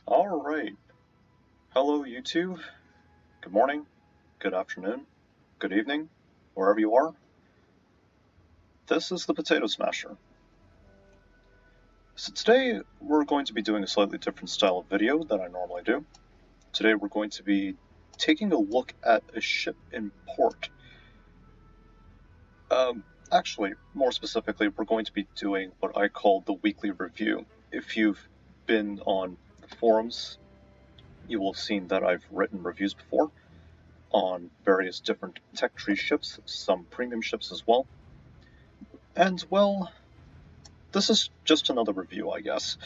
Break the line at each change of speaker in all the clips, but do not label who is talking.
Alright, hello YouTube, good morning, good afternoon, good evening, wherever you are. This is the Potato Smasher. So today we're going to be doing a slightly different style of video than I normally do. Today we're going to be taking a look at a ship in port. Actually, more specifically, we're going to be doing what I call the weekly review. If you've been on the forums, you will have seen that I've written reviews before on various different tech tree ships, some premium ships as well. And, well, this is just another review, I guess.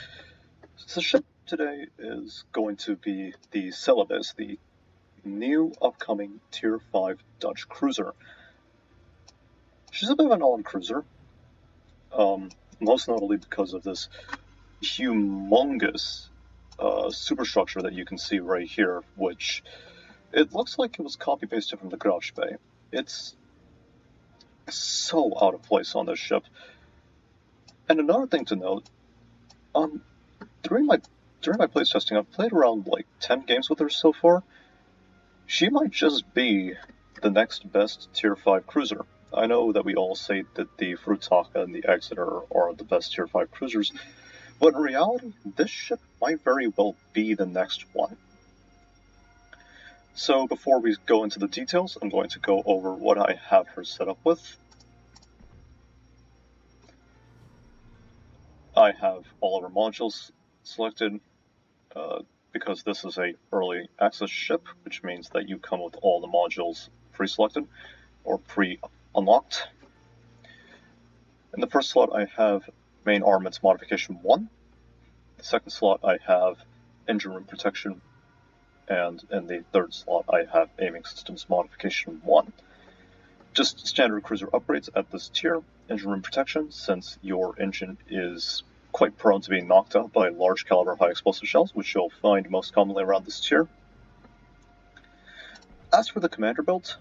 The ship today is going to be the Celebes, the new upcoming Tier 5 Dutch cruiser. She's a bit of an odd cruiser, most notably because of this humongous superstructure that you can see right here, which it looks like it was copy-pasted from the Garage Bay. It's so out of place on this ship. And another thing to note, during my playtesting, I've played around like 10 games with her so far. She might just be the next best Tier 5 cruiser. I know that we all say that the Frutaka and the Exeter are the best Tier 5 cruisers, but in reality, this ship might very well be the next one. So before we go into the details, I'm going to go over what I have her set up with. I have all of her modules selected because this is a early access ship, which means that you come with all the modules pre-selected or pre-unlocked. In the first slot, I have Main Armaments Modification 1. The second slot, I have Engine Room Protection. And in the third slot, I have Aiming Systems Modification 1. Just standard cruiser upgrades at this tier. Engine Room Protection, since your engine is quite prone to being knocked out by large caliber high explosive shells, which you'll find most commonly around this tier. As for the commander build,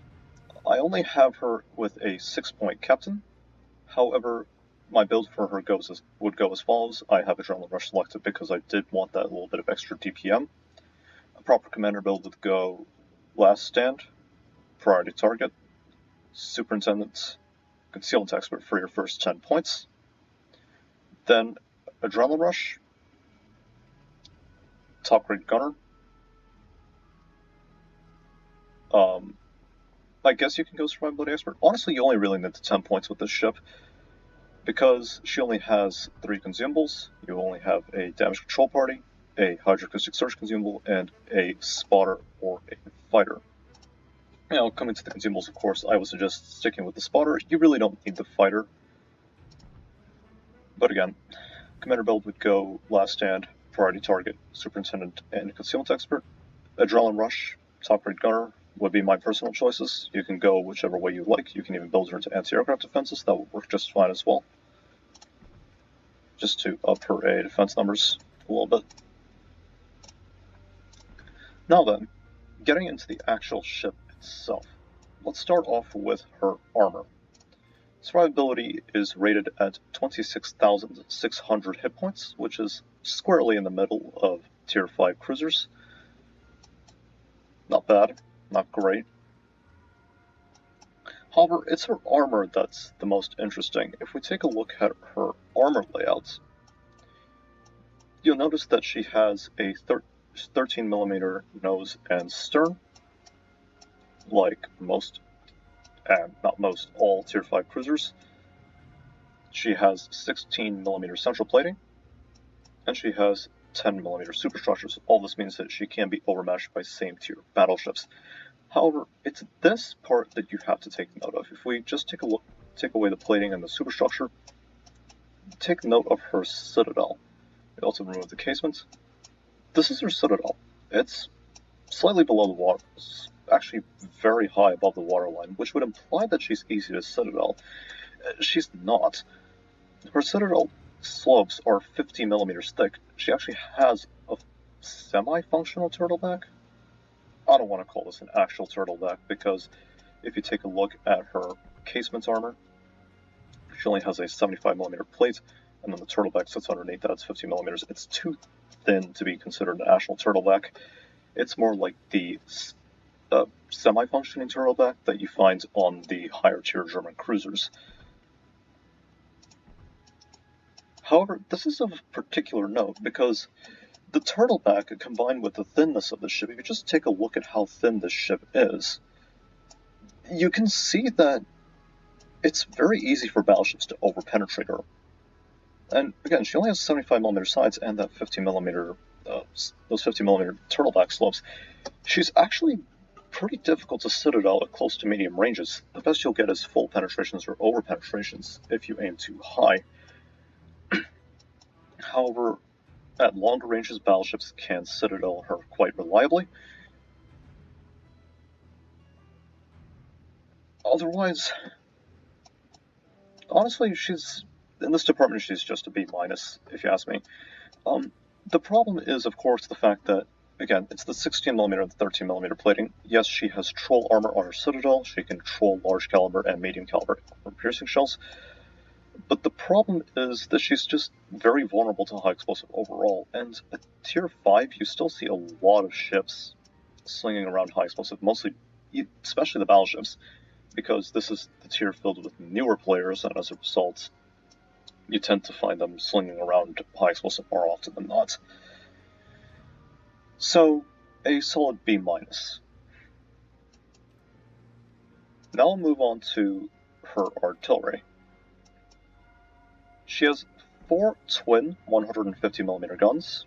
I only have her with a 6-point captain. However, my build for her would go as follows. I have Adrenaline Rush selected because I did want that little bit of extra DPM. A proper commander build would go Last Stand, Priority Target, Superintendent, Concealment Expert for your first 10 points. Then Adrenaline Rush, Top Grade Gunner. I guess you can go Survivability Expert. Honestly, you only really need the 10 points with this ship, because she only has 3 consumables. You only have a damage control party, a hydroacoustic surge consumable, and a spotter or a fighter. Now, coming to the consumables, of course, I would suggest sticking with the spotter. You really don't need the fighter. But again, commander build would go Last Stand, Priority Target, Superintendent, and Concealment Expert. Adrenaline Rush, Top Grade Gunner would be my personal choices. You can go whichever way you like. You can even build her into anti-aircraft defenses. That would work just fine as well. Just to up her A defense numbers a little bit. Now then, getting into the actual ship itself. Let's start off with her armor. Survivability is rated at 26,600 hit points, which is squarely in the middle of Tier 5 cruisers. Not bad, not great. However, it's her armor that's the most interesting. If we take a look at her armor layouts, you'll notice that she has a 13mm nose and stern, like most, and not most, all Tier 5 cruisers. She has 16mm central plating, and she has 10mm superstructures. All this means that she can be overmatched by same tier battleships. However, it's this part that you have to take note of. If we just take away the plating and the superstructure, take note of her Citadel. We also remove the casement. This is her Citadel. It's slightly below the water. It's actually very high above the waterline, which would imply that she's easy to Citadel. She's not. Her Citadel slopes are 50mm thick. She actually has a semi-functional turtleback. I don't want to call this an actual turtleback, because if you take a look at her casement armor, she only has a 75mm plate and then the turtleback sits underneath that. It's 50 millimeters. It's too thin to be considered an actual turtleback. It's more like the semi-functioning turtleback that you find on the higher tier German cruisers. However, this is of particular note because the turtleback, combined with the thinness of the ship, if you just take a look at how thin this ship is, you can see that it's very easy for battleships to overpenetrate her. And again, she only has 75mm sides and that 50mm, those 50mm turtleback slopes. She's actually pretty difficult to Citadel at close to medium ranges. The best you'll get is full penetrations or overpenetrations if you aim too high. However, at longer ranges, battleships can Citadel her quite reliably. Otherwise, honestly, in this department, she's just a B-, if you ask me. The problem is, of course, the fact that, again, it's the 16mm and the 13mm plating. Yes, she has troll armor on her Citadel. She can troll large caliber and medium caliber piercing shells. But the problem is that she's just very vulnerable to high explosive overall. And at tier 5, you still see a lot of ships slinging around high explosive, especially the battleships, because this is the tier filled with newer players, and as a result, you tend to find them slinging around high explosive more often than not. So, a solid B-. Now I'll move on to her artillery. She has 4 twin 150mm guns.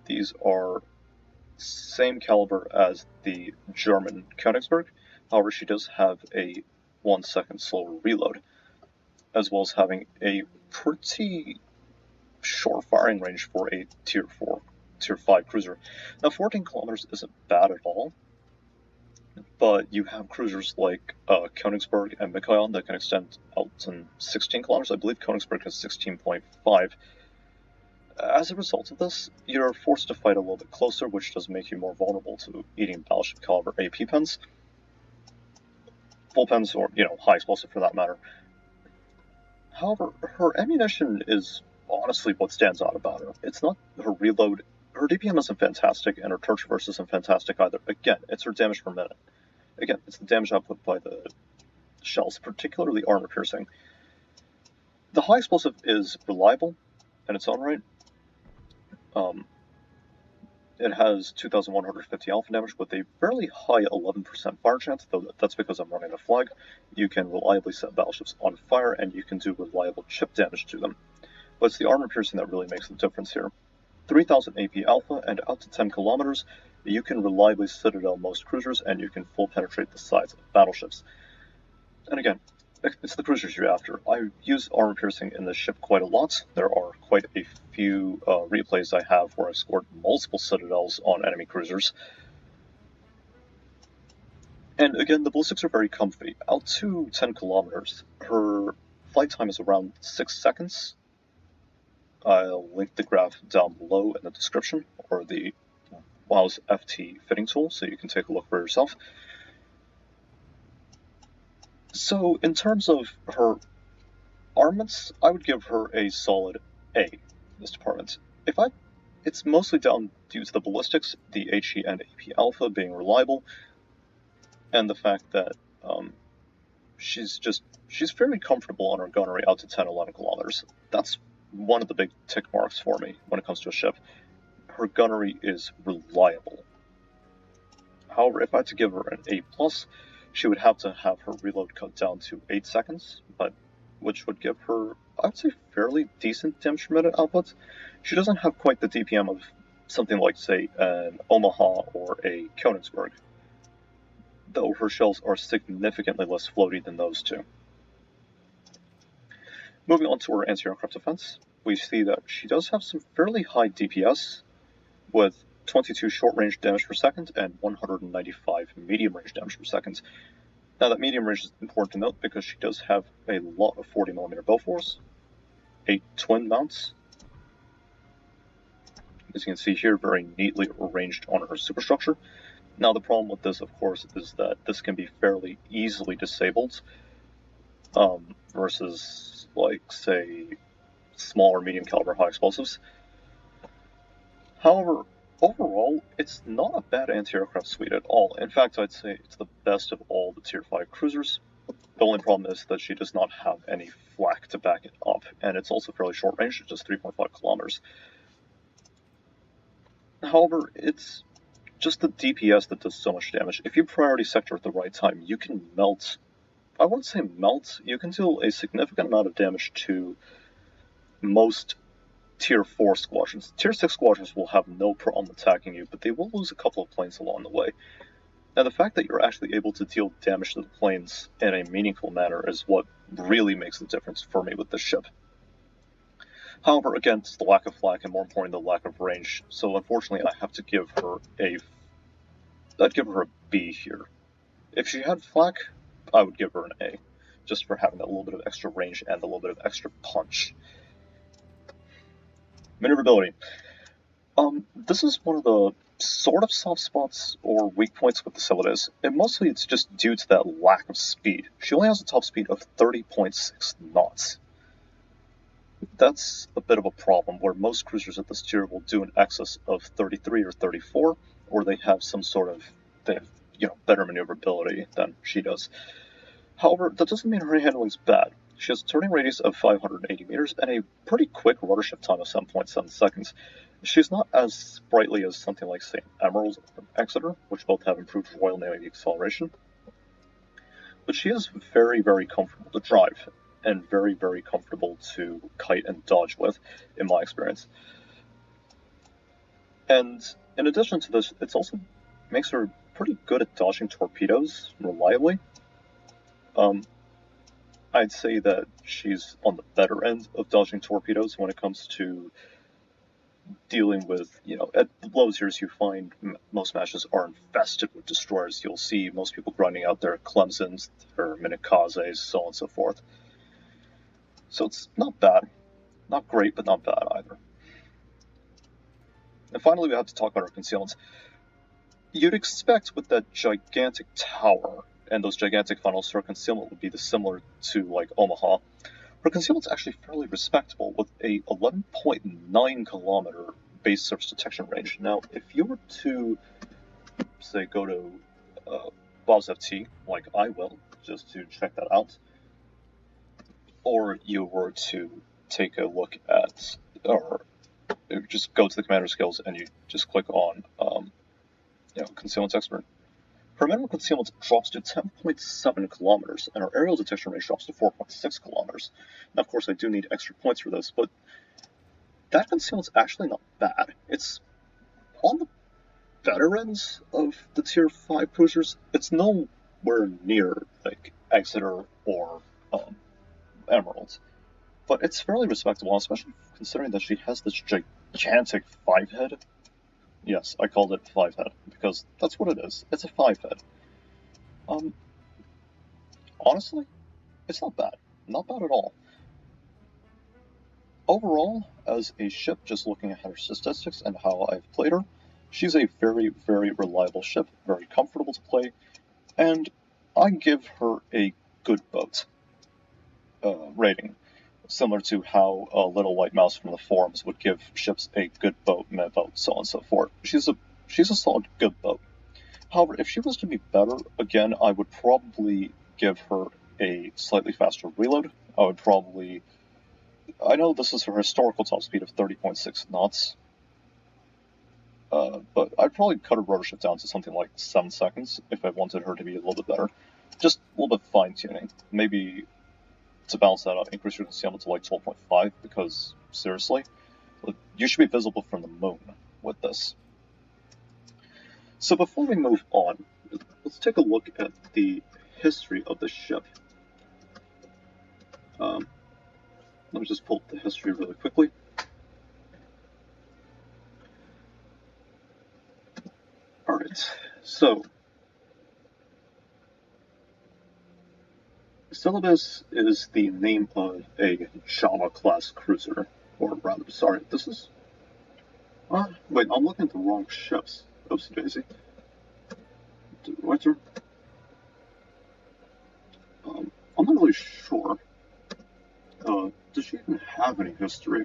These are same caliber as the German Königsberg. However, she does have a 1 second slower reload, as well as having a pretty short firing range for a tier 5 cruiser. Now, 14 kilometers isn't bad at all, but you have cruisers like Königsberg and Mikhail that can extend out to 16 kilometers. I believe Königsberg has 16.5. As a result of this, you're forced to fight a little bit closer, which does make you more vulnerable to eating battleship caliber AP pens. Full pens, or, high explosive for that matter. However, her ammunition is honestly what stands out about her. It's not her reload. Her DPM isn't fantastic, and her turret traverse isn't fantastic either. Again, it's her damage per minute. Again, it's the damage output by the shells, particularly armor piercing. The high explosive is reliable in its own right. It has 2,150 alpha damage with a fairly high 11% fire chance, though that's because I'm running a flag. You can reliably set battleships on fire, and you can do reliable chip damage to them. But it's the armor piercing that really makes the difference here. 3,000 AP alpha, and out to 10 kilometers, you can reliably Citadel most cruisers, and you can full penetrate the sides of battleships. And again, it's the cruisers you're after. I use armor piercing in this ship quite a lot. There are quite a few replays I have where I've scored multiple Citadels on enemy cruisers. And again, the ballistics are very comfy. Out to 10 kilometers, her flight time is around 6 seconds. I'll link the graph down below in the description, or the WoW's FT fitting tool, so you can take a look for yourself. So, in terms of her armaments, I would give her a solid A in this department. It's mostly down due to the ballistics, the HE and AP alpha being reliable, and the fact that she's fairly comfortable on her gunnery out to 10-11 kilometers. That's one of the big tick marks for me when it comes to a ship. Her gunnery is reliable. However, if I had to give her an A+, she would have to have her reload cut down to 8 seconds, which would give her, I would say, fairly decent damage per minute output. She doesn't have quite the DPM of something like, say, an Omaha or a Königsberg, though her shells are significantly less floaty than those two. Moving on to her anti-aircraft defense, we see that she does have some fairly high DPS, with 22 short-range damage per second and 195 medium-range damage per second. Now, that medium range is important to note because she does have a lot of 40mm Bofors, 8 twin mounts. As you can see here, very neatly arranged on her superstructure. Now, the problem with this, of course, is that this can be fairly easily disabled, versus, like, say, small or medium caliber high explosives. However, overall, it's not a bad anti-aircraft suite at all. In fact, I'd say it's the best of all the Tier 5 cruisers. The only problem is that she does not have any flak to back it up, and it's also fairly short range, just 3.5 kilometers. However, it's just the DPS that does so much damage. If you priority sector at the right time, you can melt. I wouldn't say melt, you can deal a significant amount of damage to most Tier 4 squadrons. Tier 6 squadrons will have no problem attacking you, but they will lose a couple of planes along the way. Now, the fact that you're actually able to deal damage to the planes in a meaningful manner is what really makes the difference for me with this ship. However, again, it's the lack of flak and more importantly, the lack of range. So unfortunately, I have to give her I'd give her a B here. If she had flak, I would give her an A, just for having that little bit of extra range and a little bit of extra punch. Maneuverability. This is one of the sort of soft spots or weak points with the Celebes, and mostly it's just due to that lack of speed. She only has a top speed of 30.6 knots. That's a bit of a problem, where most cruisers at this tier will do an excess of 33 or 34, or they have some sort of better maneuverability than she does. However, that doesn't mean her handling's bad. She has a turning radius of 580 meters and a pretty quick rudder shift time of 7.7 seconds. She's not as sprightly as something like, say, Emerald or Exeter, which both have improved Royal Navy acceleration. But she is very, very comfortable to drive, and very, very comfortable to kite and dodge with, in my experience. And in addition to this, it also makes her pretty good at dodging torpedoes reliably. I'd say that she's on the better end of dodging torpedoes when it comes to dealing with, at the low tiers you find most matches are infested with destroyers. You'll see most people grinding out their Clemsons, their Minakazes, so on and so forth. So it's not bad. Not great, but not bad either. And finally, we have to talk about our concealments. You'd expect with that gigantic tower and those gigantic funnels, her concealment would be similar to, like, Omaha. Her concealment's actually fairly respectable, with a 11.9 kilometer base surface detection range. Now, if you were to, say, go to Bob's FT, like I will, just to check that out, or you were to take a look at, or just go to the commander skills and you just click on, Concealments Expert, her minimum concealment drops to 10.7 kilometers, and her aerial detection range drops to 4.6 kilometers. Now, of course, I do need extra points for this, but that concealment's actually not bad. It's on the better ends of the Tier 5 cruisers. It's nowhere near, like, Exeter or Emerald, but it's fairly respectable, especially considering that she has this gigantic 5-head. Yes, I called it 5-head, because that's what it is. It's a 5-head. Honestly, it's not bad. Not bad at all. Overall, as a ship, just looking at her statistics and how I've played her, she's a very, very reliable ship, very comfortable to play, and I give her a good boat rating, similar to how Little White Mouse from the forums would give ships a good boat, mid boat, so on and so forth. She's a solid, good boat. However, if she was to be better, again, I would probably give her a slightly faster reload. I know this is her historical top speed of 30.6 knots, but I'd probably cut her rudder shift down to something like 7 seconds if I wanted her to be a little bit better. Just a little bit fine-tuning. Maybe to balance that out, increase your concealment to like 12.5, because, seriously, you should be visible from the moon with this. So before we move on, let's take a look at the history of the ship. Let me just pull up the history really quickly. Alright, so Celebes is the name of a Java-class cruiser, or rather, sorry, this is... wait, I'm looking at the wrong ships. Oopsie daisy. Winter. I'm not really sure. Does she even have any history.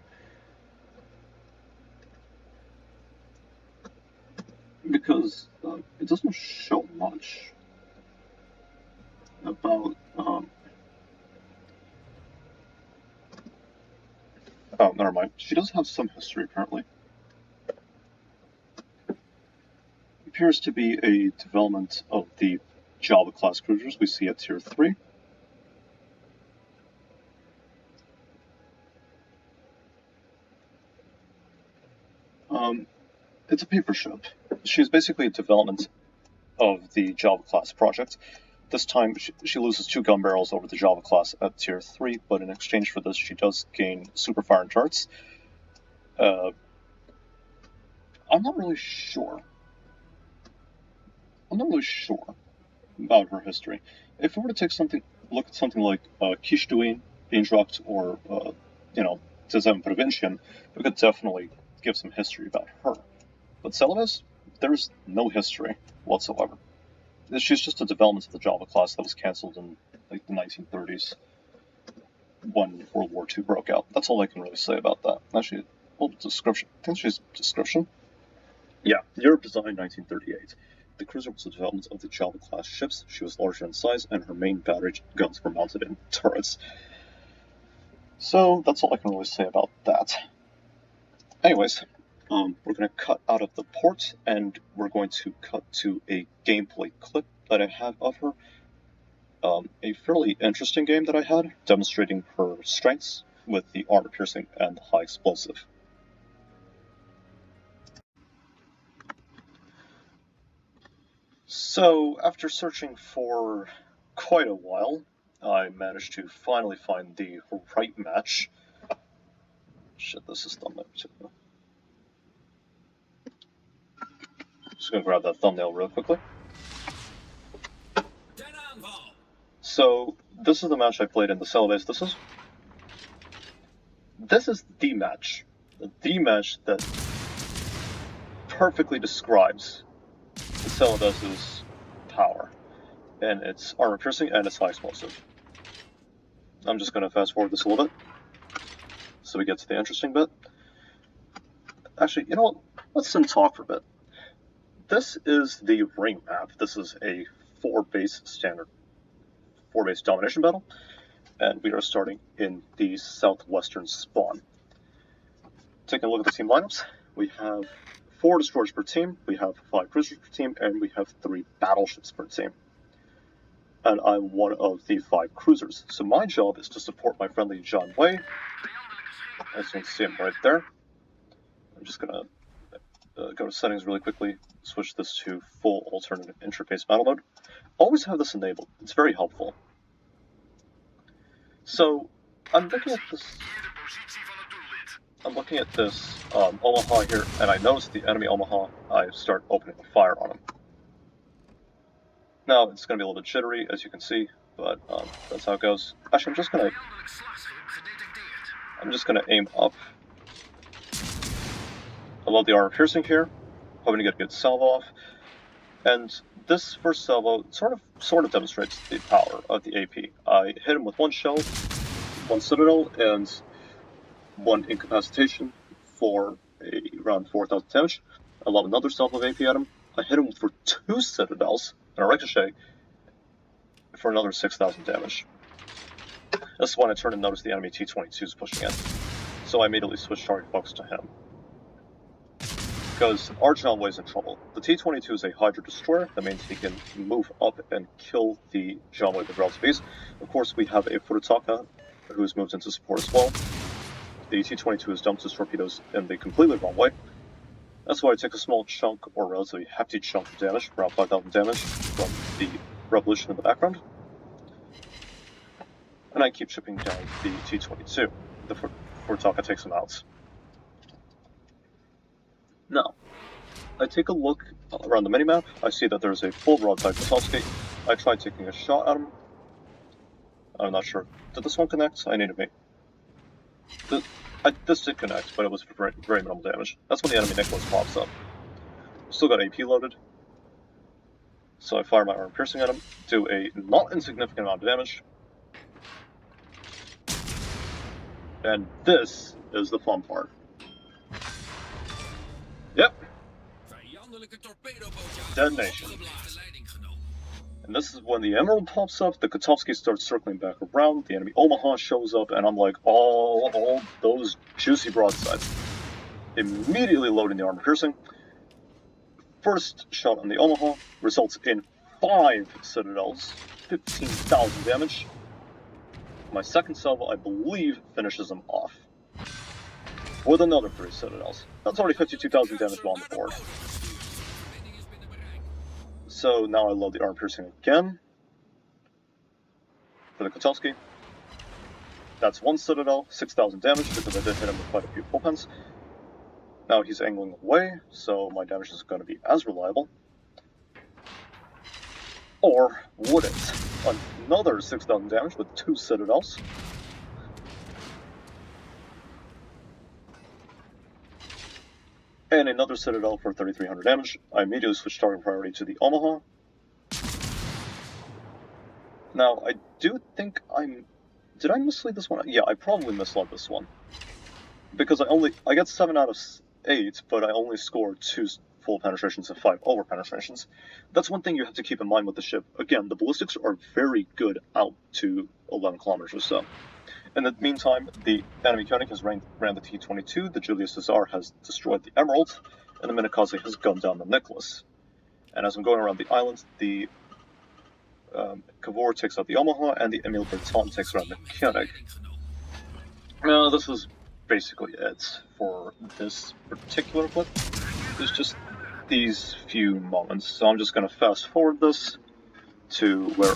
Because it doesn't show much about. Oh, never mind. She does have some history, apparently. It appears to be a development of the Java-class cruisers we see at Tier 3. It's a paper ship. She's basically a development of the Java-class project. This time, she loses 2 gun barrels over the Java class at Tier 3, but in exchange for this, she does gain super fire and turrets. I'm not really sure. About her history. If we were to take look at something like Kishtuin being dropped, or Tezem Provincian, we could definitely give some history about her. But Celebes, there's no history whatsoever. She's just a development of the Java class that was cancelled in like the 1930s when World War II broke out. That's all I can really say about that. Actually, description. I think she's description. Yeah, Europe design 1938. The cruiser was a development of the Java class ships. She was larger in size, and her main battery guns were mounted in turrets. So that's all I can really say about that. Anyways, we're going to cut out of the port, and we're going to cut to a gameplay clip that I have of her. A fairly interesting game that I had, demonstrating her strengths with the armor piercing and the high explosive. So, after searching for quite a while, I managed to finally find the right match. Shit, this is thumbnail too. Just gonna grab that thumbnail real quickly. So, this is the match I played in the Celebes. This is the match. The match that perfectly describes the Celebes' power, and its armor piercing and its high explosive. I'm just gonna fast forward this a little bit, so we get to the interesting bit. Actually, you know what? Let's talk for a bit. This is the ring map. This is a 4-base domination battle, and we are starting in the southwestern spawn. Taking a look at the team lineups, we have 4 destroyers per team, we have 5 cruisers per team, and we have 3 battleships per team. And I'm one of the 5 cruisers, so my job is to support my friendly John Wei. As you can see him right there. I'm just gonna go to settings really quickly, switch this to full alternate interface battle mode. Always have this enabled, it's very helpful. So, I'm looking at this Omaha here, and I notice the enemy Omaha. I start opening fire on him. Now, it's going to be a little bit jittery, as you can see, but that's how it goes. Actually, I'm just gonna aim up. I love the armor piercing here, hoping to get a good salvo off. And this first salvo sort of demonstrates the power of the AP. I hit him with 1 shell, 1 Citadel, and 1 incapacitation for around 4,000 damage. I love another salvo of AP at him. I hit him for 2 Citadels and a ricochet for another 6,000 damage. This is when I turned and noticed the enemy T-22 is pushing in. So I immediately switched target focus to him. Because our John Way's in trouble. The T-22 is a Hydra destroyer. That means he can move up and kill the John Way with relative ease. Of course, we have a Furutaka who has moved into support as well. The T-22 has dumped his torpedoes in the completely wrong way. That's why I take a small chunk, or relatively hefty chunk of damage, around 5,000 damage, from the Revolution in the background. And I keep chipping down the T-22. The Furutaka takes him out. Now, I take a look around the minimap. I see that there's a full broadside Kotowski. I tried taking a shot at him. I'm not sure. Did this one connect? I need to make... This did connect, but it was very, very minimal damage. That's when the enemy Nicholas pops up. Still got AP loaded. So I fire my armor piercing at him, do a not insignificant amount of damage. And this is the fun part. Yep. Detonation. And this is when the Emerald pops up, the Kotovsky starts circling back around, the enemy Omaha shows up, and I'm like, oh, all those juicy broadsides. Immediately loading the armor piercing. First shot on the Omaha results in 5 Citadels, 15,000 damage. My second salvo, I believe, finishes him off with another 3 Citadels. That's already 52,000 damage on the board. So now I load the armor piercing again for the Kotovsky. That's 1 Citadel, 6,000 damage because I did hit him with quite a few full pens. Now he's angling away, so my damage is going to be as reliable. Or would it? Another 6,000 damage with 2 Citadels. And another Citadel for 3,300 damage. I immediately switch target priority to the Omaha. Now, I do think did I mislead this one? Yeah, I probably misled this one. Because I get 7 out of 8, but I only score 2 full penetrations and 5 over penetrations. That's one thing you have to keep in mind with the ship. Again, the ballistics are very good out to 11 kilometers or so. In the meantime, the enemy Koenig has ran the T-22, the Julius Caesar has destroyed the Emerald, and the Minakaze has gunned down the Nicholas. And as I'm going around the island, the Cavour takes out the Omaha, and the Emile Breton takes around the Koenig. Now, this is basically it for this particular clip. There's just these few moments, so I'm just going to fast forward this to where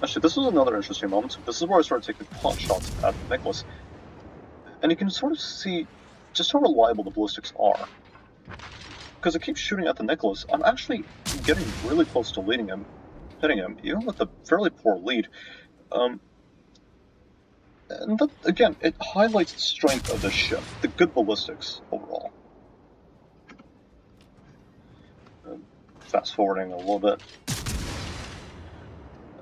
Actually, this was another interesting moment. This is where I started taking pot shots at the Nicholas. And you can sort of see just how reliable the ballistics are. Because I keep shooting at the Nicholas, I'm actually getting really close to hitting him, even with a fairly poor lead. And that, again, it highlights the strength of this ship, the good ballistics overall. Fast forwarding a little bit.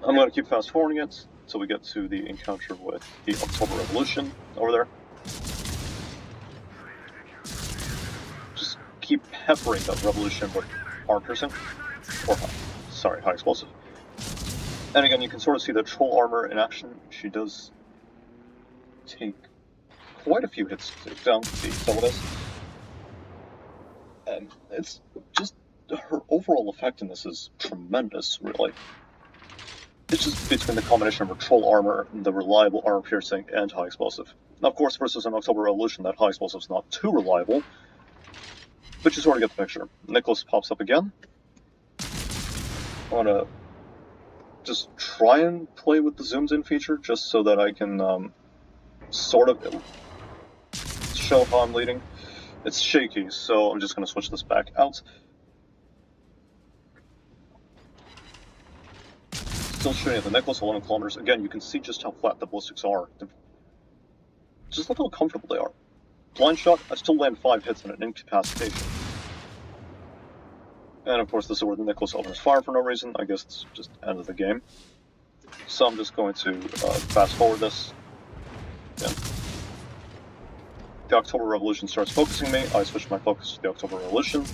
I'm going to keep fast forwarding it until we get to the encounter with the October Revolution over there. Just keep peppering that Revolution with armor piercing, or high explosive. And again, you can sort of see the troll armor in action. She does take quite a few hits to take down the Celebes. And it's just, her overall effect in this is tremendous, really. It's just between the combination of her troll armor, the reliable armor piercing, and high explosive. Now, of course, versus an October Revolution, that high explosive is not too reliable, but you sort of get the picture. Nicholas pops up again. I want to just try and play with the zoomed in feature, just so that I can sort of show how I'm leading. It's shaky, so I'm just going to switch this back out. Still shooting at the Nicholas, 11 kilometers. Again, you can see just how flat the ballistics are. Just look how comfortable they are. Blind shot, I still land 5 hits on an incapacitation. And of course, this is where the Nicholas opens fire for no reason. I guess it's just end of the game. So I'm just going to fast forward this. Again. The October Revolution starts focusing me. I switch my focus to the October Revolution.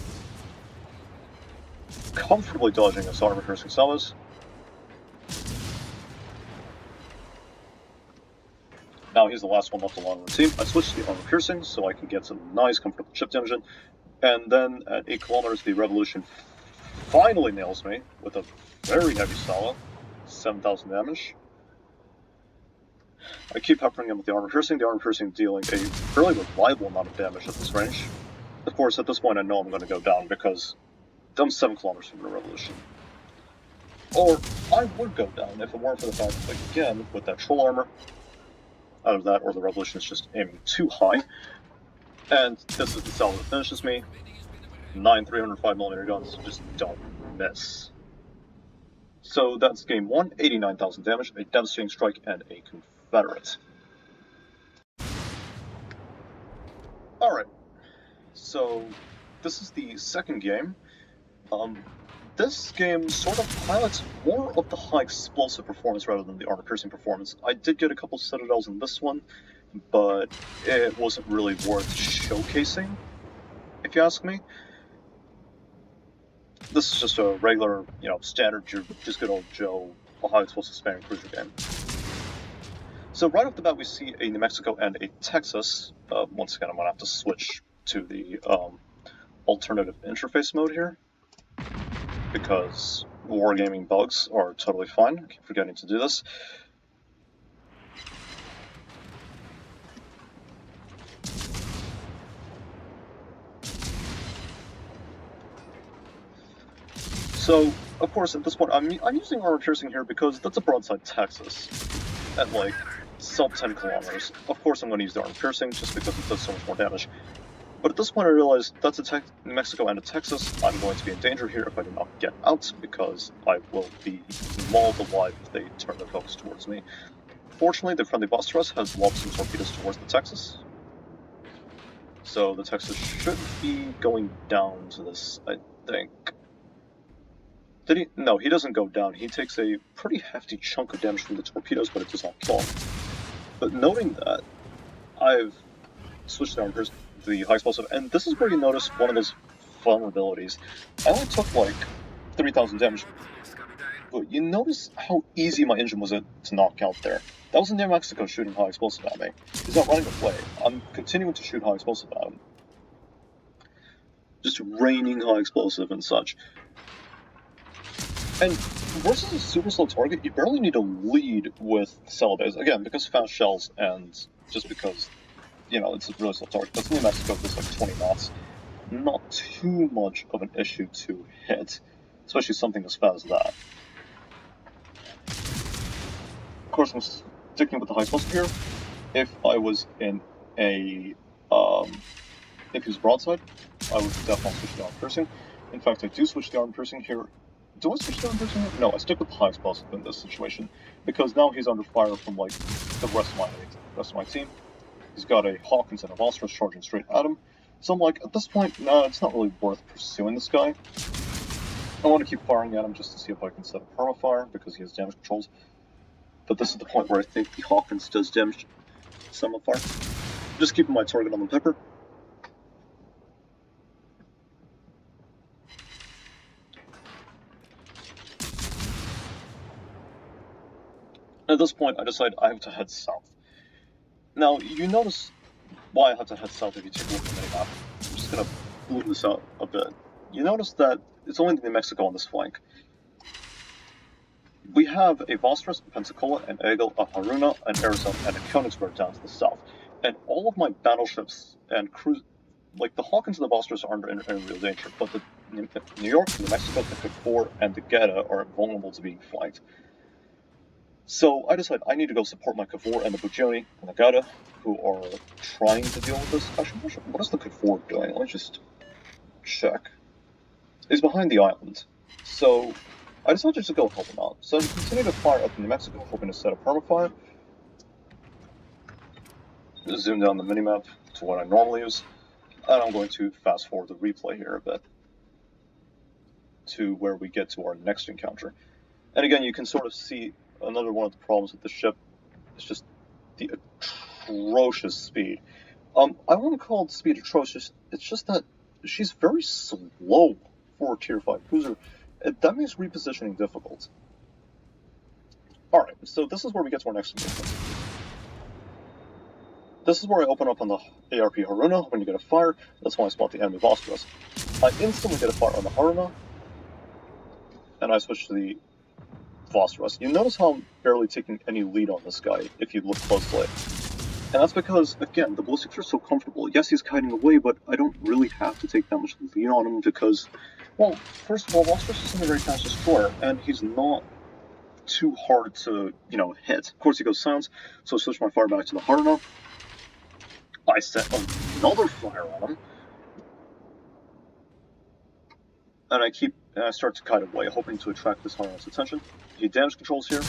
Comfortably dodging his armor piercing Celebes. Now he's the last one left along the team. I switch to the armor piercing so I can get some nice, comfortable chip damage in. And then at 8 kilometers, the Revolution finally nails me with a very heavy salvo, 7,000 damage. I keep peppering him with the armor piercing dealing a fairly reliable amount of damage at this range. Of course, at this point I know I'm going to go down because I'm 7 kilometers from the Revolution. Or I would go down if it weren't for the fact that, again, with that troll armor, out of that, or the Revolution is just aiming too high. And this is the salvo that finishes me. 9 305mm guns just don't miss. So that's game 1, 89,000 damage, a devastating strike, and a Confederate. Alright, so this is the second game. this game sort of highlights more of the high explosive performance rather than the armor-piercing performance. I did get a couple Citadels in this one, but it wasn't really worth showcasing, if you ask me. This is just a regular, standard, just good old Joe, a high explosive spamming cruiser game. So right off the bat, we see a New Mexico and a Texas. Once again, I'm going to have to switch to the alternative interface mode here, because wargaming bugs are totally fine. I keep forgetting to do this. So, of course, at this point, I'm using armor piercing here because that's a broadside Texas at like sub 10 kilometers. Of course, I'm going to use the armor piercing just because it does so much more damage. But at this point, I realized that's a New Mexico and a Texas. I'm going to be in danger here if I do not get out, because I will be mauled alive if they turn their focus towards me. Fortunately, the friendly boss thrust has lobbed some torpedoes towards the Texas. So the Texas should be going down to this, I think. Did he? No, he doesn't go down. He takes a pretty hefty chunk of damage from the torpedoes, but it does not kill him. But noting that, I've switched down the high explosive, and this is where you notice one of those vulnerabilities. I only took like 3,000 damage, but you notice how easy my engine was to knock out there. That was in New Mexico shooting high explosive at me. He's not running away. I'm continuing to shoot high explosive at him. Just raining high explosive and such. And versus a super slow target, you barely need to lead with Celebes. Again, because fast shells and just because, it's a really slow target. That's New Mexico, that's like 20 knots. Not too much of an issue to hit, especially something as fast as that. Of course, I'm sticking with the high explosive here. If I was in a, if he was broadside, I would definitely switch to armor piercing. In fact, I do switch to armor piercing here. Do I switch to armor piercing here? No, I stick with the high explosive in this situation, because now he's under fire from, like, the rest of my team. He's got a Hawkins and a Monstrous charging straight at him. So I'm like, at this point, nah, it's not really worth pursuing this guy. I want to keep firing at him just to see if I can set a permafire, because he has damage controls. But this is the point where I think the Hawkins does damage some fire. Just keeping my target on the pepper. At this point, I decide I have to head south. Now, you notice why I have to head south if you take a look at the minimap. I'm just going to bloom this out a bit. You notice that it's only New Mexico on this flank. We have a Vostros, a Pensacola, an Eagle, a Haruna, an Arizona, and a Königsberg down to the south. And all of my battleships and cruise, like the Hawkins and the Vostros, are in real danger, but the New York, the New Mexico, the Cook and the Geta are vulnerable to being flanked. So I decide I need to go support my Kavor and the Bugioni and the Gata, who are trying to deal with this. Actually, what is the Kavor doing? Let me just check. He's behind the island. So I decided to go help him out. So I continue to fire up in New Mexico, hoping to set a permafire. Just zoom down the minimap to what I normally use. And I'm going to fast forward the replay here a bit to where we get to our next encounter. And again, you can sort of see another one of the problems with the ship. It's just the atrocious speed. I wouldn't call the speed atrocious, it's just that she's very slow for a tier 5 cruiser. That makes repositioning difficult. Alright, so this is where we get to our next engagement. This is where I open up on the ARP Haruna when you get a fire. That's when I spot the enemy Vostros. I instantly get a fire on the Haruna, and I switch to the Vostros. You notice how I'm barely taking any lead on this guy if you look closely. And that's because, again, the ballistics are so comfortable. Yes, he's kiting away, but I don't really have to take that much lead on him because, well, first of all, Vostros isn't a very fast destroyer, and he's not too hard to, hit. Of course, he goes silence, so I switch my fire back to the Haruna. I set another fire on him, and I start to kite away, hoping to attract this Haruna's attention. He damage controls here.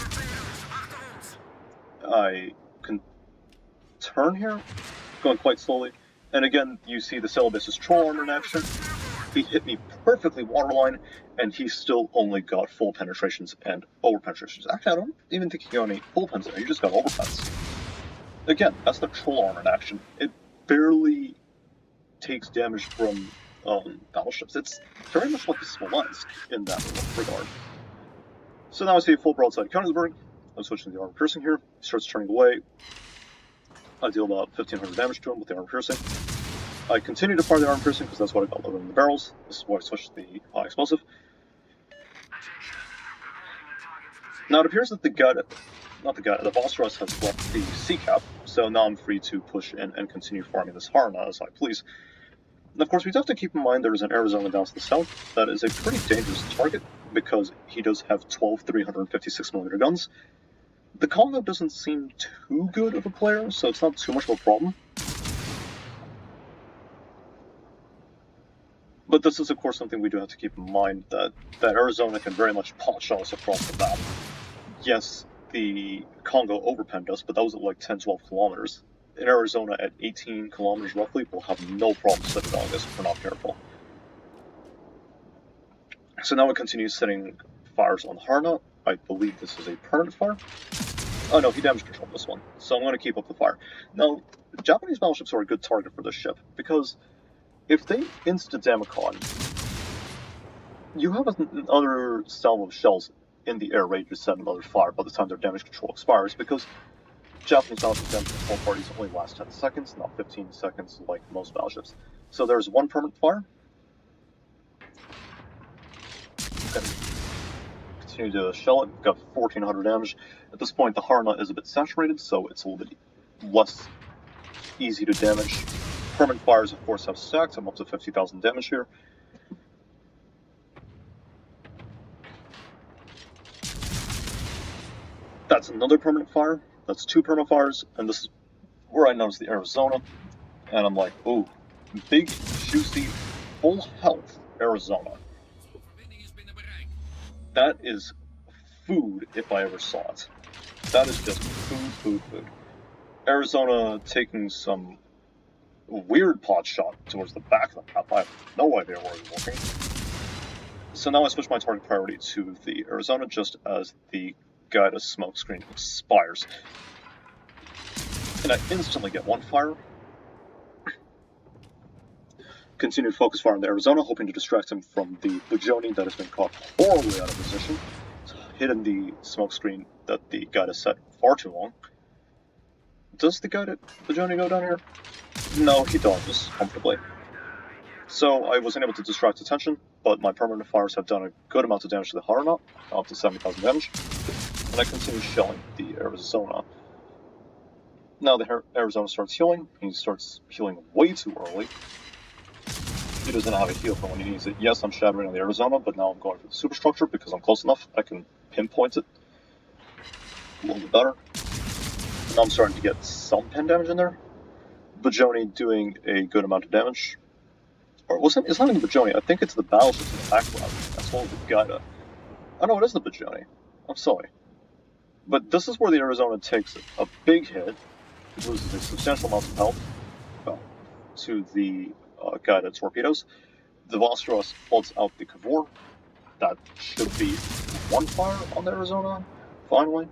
I can turn here, going quite slowly, and again, you see the Celebes' troll armor in action. He hit me perfectly waterline, and he still only got full penetrations and over penetrations. Actually, I don't even think he got any full pens there, he just got over pens. Again, that's the troll armor in action. It barely takes damage from battleships. It's very much like the Smolensk in that regard. So now I see a full broadside Königsberg. I'm switching to the armor piercing here. He starts turning away. I deal about 1500 damage to him with the armor piercing. I continue to fire the armor piercing because that's what I got loaded in the barrels. This is why I switched to the high explosive. Now it appears that the Vosteros has left the sea cap, so now I'm free to push in and continue farming this Harna as I please. And of course, we do have to keep in mind there is an Arizona down to the south that is a pretty dangerous target because he does have 12 356mm guns. The Congo doesn't seem too good of a player, so it's not too much of a problem. But this is, of course, something we do have to keep in mind, that Arizona can very much pot shot us across the map. Yes, the Congo overpenned us, but that was at like 10-12 kilometers. In Arizona, at 18 kilometers roughly, we'll have no problem Citadel this if we're not careful. So now we continue setting fires on Harna. I believe this is a permanent fire. Oh no, he damage controlled this one, so I'm going to keep up the fire. Now, Japanese battleships are a good target for this ship, because if they insta-Damicon, you have another salvo of shells in the air ready to set another fire by the time their damage control expires, because Japanese battleship damage control parties only last 10 seconds, not 15 seconds like most battleships. So there's one permanent fire. Okay. Continue to shell it, got 1400 damage. At this point the Harna is a bit saturated, so it's a little bit less easy to damage. Permanent fires of course have stacked, I'm up to 50,000 damage here. That's another permanent fire. That's two permanent fires, and this is where I notice the Arizona, and I'm like, ooh, big, juicy, full health Arizona. That is food if I ever saw it. That is just food. Arizona taking some weird pot shot towards the back of the map. I have no idea where he's looking. So now I switch my target priority to the Arizona just as the guided smokescreen expires. And I instantly get one fire. Continue to focus fire on the Arizona, hoping to distract him from the Bajoni that has been caught horribly out of position. It's hidden the smokescreen that the guide has set far too long. Does the guided Bajoni go down here? No, he dodges comfortably. So I wasn't able to distract attention, but my permanent fires have done a good amount of damage to the Harna, up to 70,000 damage. And I continue shelling the Arizona. Now the Arizona starts healing. He starts healing way too early. He doesn't have a heal for when he needs it. Yes, I'm shattering on the Arizona, but now I'm going for the superstructure because I'm close enough. I can pinpoint it a little bit better. Now I'm starting to get some pen damage in there. Bajoni doing a good amount of damage. Or it's not even the Bajoni, I think it's the battleships in the background, as well as the Gaida. Oh no, it is the Bajoni. I'm sorry. But this is where the Arizona takes a big hit. It loses a substantial amount of health to the guided torpedoes. The Vosteros floods out the Cavour. That should be one fire on the Arizona, finally.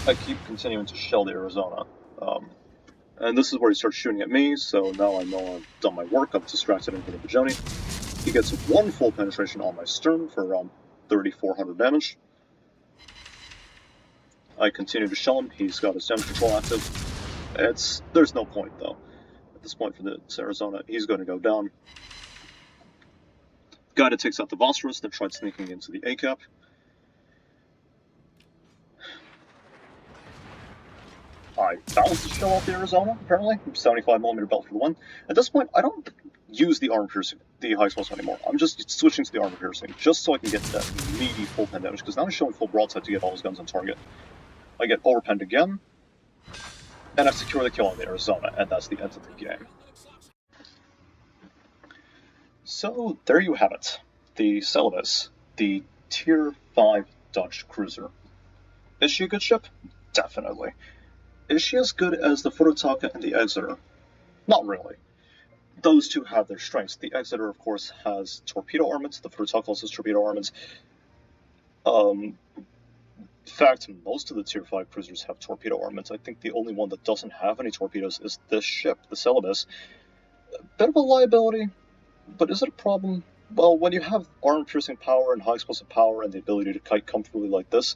I keep continuing to shell the Arizona. And this is where he starts shooting at me, so now I know I've done my work. I've distracted him from the Bajoni. He gets one full penetration on my stern for around 3,400 damage. I continue to shell him. He's got his damage control active. There's no point, though. At this point for this Arizona, he's going to go down. Gaida takes out the Vosteros, then tried sneaking into the A-cap. I balanced the shell off the Arizona, apparently. 75mm belt for the win. At this point, I don't use the armor piercing, the high explosive anymore. I'm just switching to the armor piercing, just so I can get that meaty full pen damage, because now I'm showing full broadside to get all his guns on target. I get overpenned again, and I secure the kill on the Arizona, and that's the end of the game. So, there you have it. The Celebes, the Tier 5 Dutch cruiser. Is she a good ship? Definitely. Is she as good as the Furutaka and the Exeter? Not really. Those two have their strengths. The Exeter, of course, has torpedo armaments. The Frutalk also has torpedo armaments. In fact, most of the Tier 5 cruisers have torpedo armaments. I think the only one that doesn't have any torpedoes is this ship, the Celebes. A bit of a liability, but is it a problem? Well, when you have armor-piercing power and high explosive power and the ability to kite comfortably like this,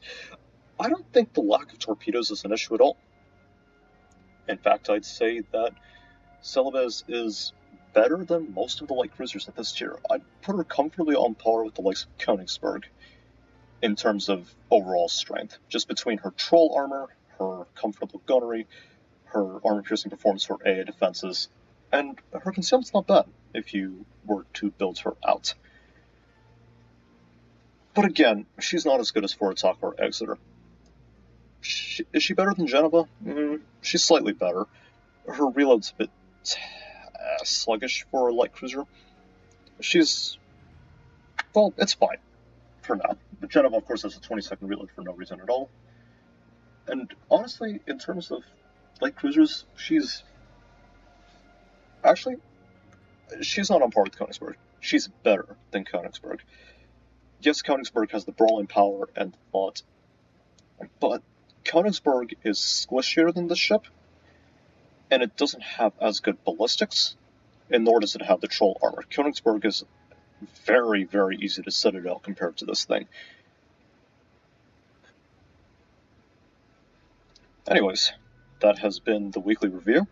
I don't think the lack of torpedoes is an issue at all. In fact, I'd say that Celebes is better than most of the light cruisers at this tier. I'd put her comfortably on par with the likes of Königsberg in terms of overall strength. Just between her troll armor, her comfortable gunnery, her armor-piercing performance for AA defenses, and her concealment's not bad if you were to build her out. But again, she's not as good as Frutalk or Exeter. Is she better than Geneva? She's slightly better. Her reload's a bit sluggish for a light cruiser. Well, it's fine for now. But Geneva, of course, has a 20-second reload for no reason at all. And honestly, in terms of light cruisers, she's not on par with Königsberg. She's better than Königsberg. Yes, Königsberg has the brawling power and thought, but Königsberg is squishier than this ship, and it doesn't have as good ballistics, and nor does it have the troll armor. Königsberg is very, very easy to Citadel compared to this thing. Anyways, that has been the weekly review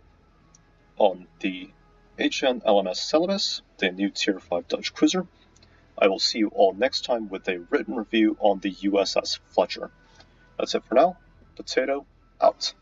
on the HN LMS Celebes, the new Tier 5 Dutch cruiser. I will see you all next time with a written review on the USS Fletcher. That's it for now. Potato out.